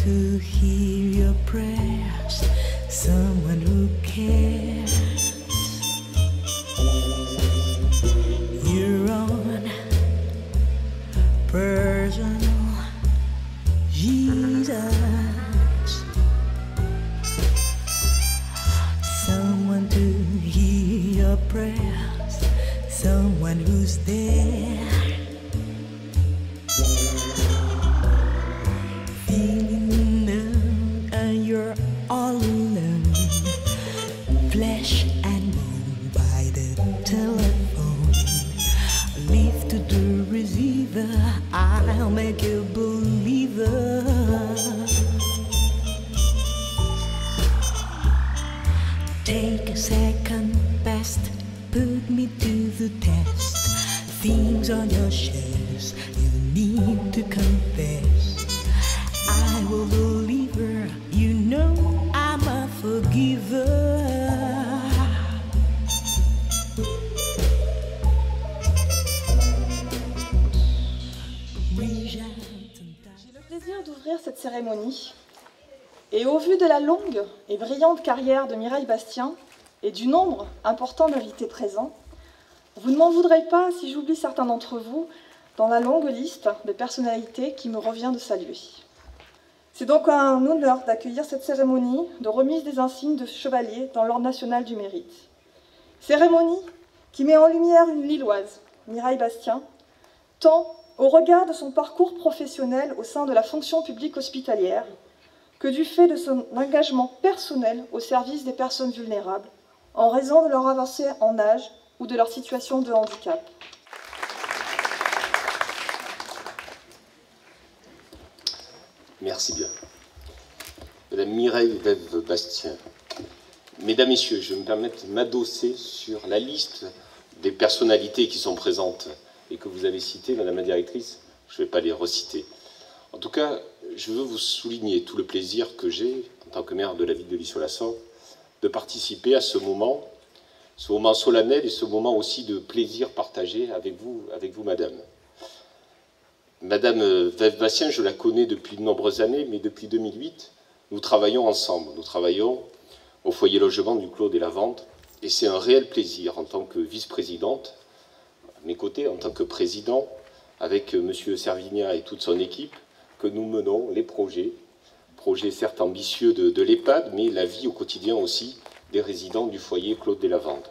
to hear your prayers, someone who cares. Your own personal Jesus. Someone to hear your prayers, someone who's there. Feeling numb and you're all alone, flesh and bone by the telephone. Leave to the receiver, I'll make you believer. Take a second best, put me to the test. Things on your shoulders, you need to confess. I will believe her, you know I'm a forgiver. J'ai le plaisir d'ouvrir cette cérémonie. Et au vu de la longue et brillante carrière de Mireille Bastien et du nombre important d'invités présents, vous ne m'en voudrez pas si j'oublie certains d'entre vous dans la longue liste des personnalités qui me revient de saluer. C'est donc un honneur d'accueillir cette cérémonie de remise des insignes de chevalier dans l'Ordre national du mérite. Cérémonie qui met en lumière une Lilloise, Mireille Bastien, tant au regard de son parcours professionnel au sein de la fonction publique hospitalière que du fait de son engagement personnel au service des personnes vulnérables, en raison de leur avancée en âge ou de leur situation de handicap. Merci bien. Madame Mireille Bastien, Mesdames, Messieurs, je vais me permettre de m'adosser sur la liste des personnalités qui sont présentes et que vous avez citées, Madame la Directrice, je ne vais pas les reciter. En tout cas, je veux vous souligner tout le plaisir que j'ai, en tant que maire de la ville de Lis-sur-la-Sorgue, de participer à ce moment solennel et ce moment aussi de plaisir partagé avec vous, Madame. Madame Bastien, je la connais depuis de nombreuses années, mais depuis 2008, nous travaillons ensemble. Nous travaillons au foyer logement du Clos des Lavandes, et c'est un réel plaisir en tant que vice-présidente, à mes côtés, en tant que président, avec Monsieur Servigna et toute son équipe, que nous menons les projets certes ambitieux de l'EHPAD, mais la vie au quotidien aussi des résidents du foyer Claude des Lavandes.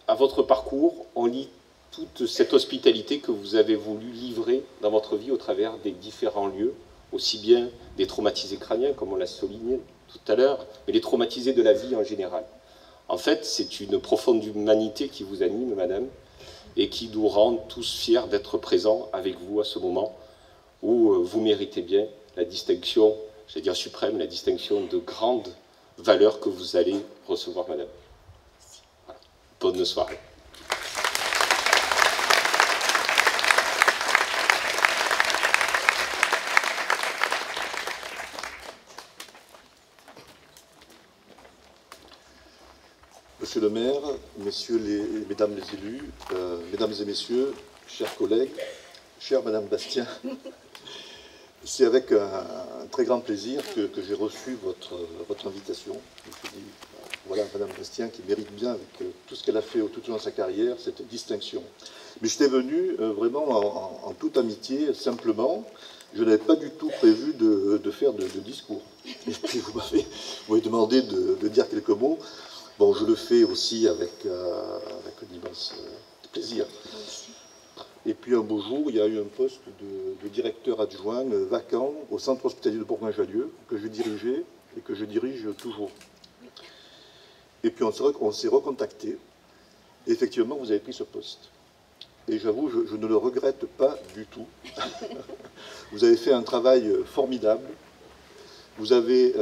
À votre parcours, on lit toute cette hospitalité que vous avez voulu livrer dans votre vie au travers des différents lieux, aussi bien des traumatisés crâniens, comme on l'a souligné tout à l'heure, mais les traumatisés de la vie en général. En fait, c'est une profonde humanité qui vous anime, Madame, et qui nous rend tous fiers d'être présents avec vous à ce moment où vous méritez bien la distinction, j'allais dire suprême, la distinction de grande valeur que vous allez recevoir, Madame. Voilà. Bonne soirée. Monsieur le maire, mesdames les élus, mesdames et messieurs, chers collègues, chère Madame Bastien, c'est avec un très grand plaisir que j'ai reçu votre invitation. Je me suis dit, voilà Madame Bastien qui mérite bien, avec tout ce qu'elle a fait tout au long de sa carrière, cette distinction. Mais j'étais venu vraiment en toute amitié, simplement. Je n'avais pas du tout prévu de faire de discours. Et puis vous m'avez demandé de dire quelques mots. Bon, je le fais aussi avec un immense plaisir. Et puis un beau jour, il y a eu un poste de directeur adjoint vacant au centre hospitalier de Bourgoin-Jallieu, que je dirigeais et que je dirige toujours. Et puis on s'est recontacté. Et effectivement, vous avez pris ce poste. Et j'avoue, je ne le regrette pas du tout. Vous avez fait un travail formidable. Vous avez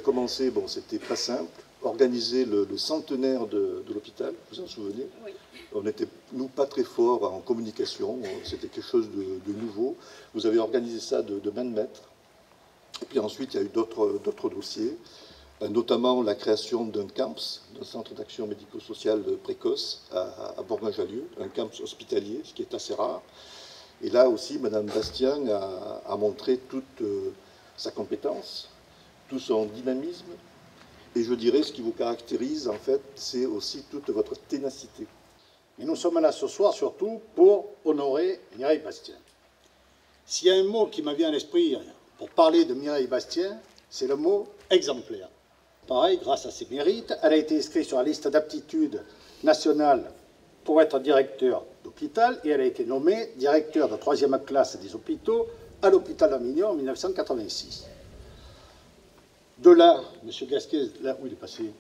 commencé, bon, c'était pas simple, organiser le centenaire de l'hôpital, vous en souvenez? Oui. On n'était, nous, pas très forts en communication, c'était quelque chose de nouveau. Vous avez organisé ça de main de maître. Et puis ensuite, il y a eu d'autres dossiers, notamment la création d'un CAMPS, d'un centre d'action médico-sociale précoce à Bourgoin-Jallieu, un CAMPS hospitalier, ce qui est assez rare. Et là aussi, Madame Bastien a montré toute sa compétence, tout son dynamisme, et je dirais ce qui vous caractérise, en fait, c'est aussi toute votre ténacité. Mais nous sommes là ce soir surtout pour honorer Mireille Bastien. S'il y a un mot qui me vient à l'esprit pour parler de Mireille Bastien, c'est le mot exemplaire. Pareil, grâce à ses mérites, elle a été inscrite sur la liste d'aptitude nationale pour être directeur d'hôpital et elle a été nommée directeur de 3e classe des hôpitaux à l'hôpital d'Avignon en 1986. De là, M. Gasquet, là où il est passé,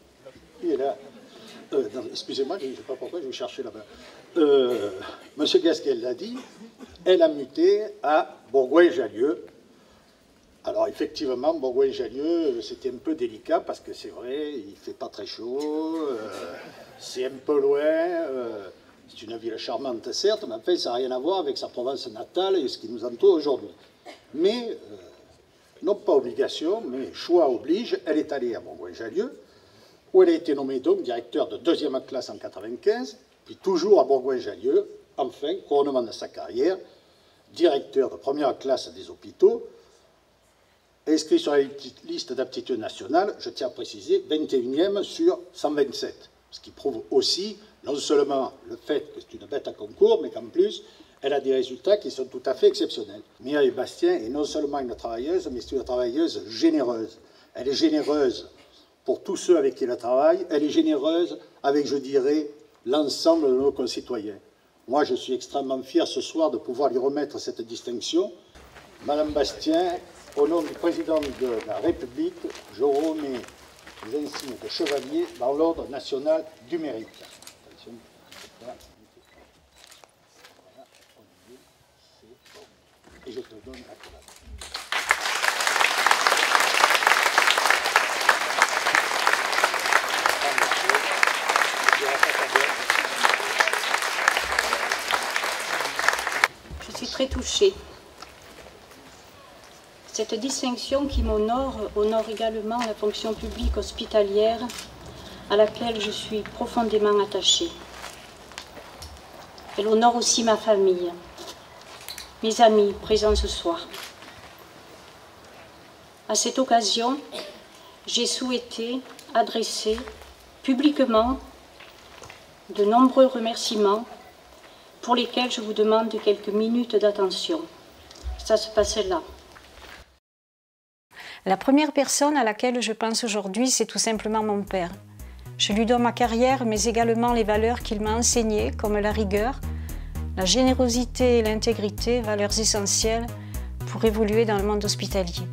il est là. Excusez-moi, je ne sais pas pourquoi, je vais chercher là-bas. M. Gasquet l'a dit, elle a muté à Bourgoin-Jallieu. Alors effectivement, Bourgoin-Jallieu, c'était un peu délicat parce que c'est vrai, il ne fait pas très chaud, c'est un peu loin, c'est une ville charmante certes, mais en fait ça n'a rien à voir avec sa Provence natale et ce qui nous entoure aujourd'hui. Mais, non pas obligation, mais choix oblige, elle est allée à Bourgoin-Jallieu, où elle a été nommée donc directeur de 2e classe en 1995, puis toujours à Bourgoin-Jallieu, enfin, couronnement de sa carrière, directeur de 1re classe des hôpitaux, inscrit sur la liste d'aptitude nationale, je tiens à préciser, 21e sur 127. Ce qui prouve aussi, non seulement le fait que c'est une bête à concours, mais qu'en plus, elle a des résultats qui sont tout à fait exceptionnels. Mireille Bastien est non seulement une travailleuse, mais c'est une travailleuse généreuse. Elle est généreuse pour tous ceux avec qui elle travaille, elle est généreuse avec, je dirais, l'ensemble de nos concitoyens. Moi, je suis extrêmement fier ce soir de pouvoir lui remettre cette distinction. Madame Bastien, au nom du président de la République, je remets les insignes de chevalier dans l'ordre national du mérite. Et je te donne la parole. Je suis très touchée. Cette distinction qui m'honore honore également la fonction publique hospitalière à laquelle je suis profondément attachée. Elle honore aussi ma famille, mes amis présents ce soir. À cette occasion, j'ai souhaité adresser publiquement de nombreux remerciements pour lesquels je vous demande quelques minutes d'attention. Ça se passe là. La première personne à laquelle je pense aujourd'hui, c'est tout simplement mon père. Je lui dois ma carrière, mais également les valeurs qu'il m'a enseignées, comme la rigueur, la générosité et l'intégrité, valeurs essentielles pour évoluer dans le monde hospitalier.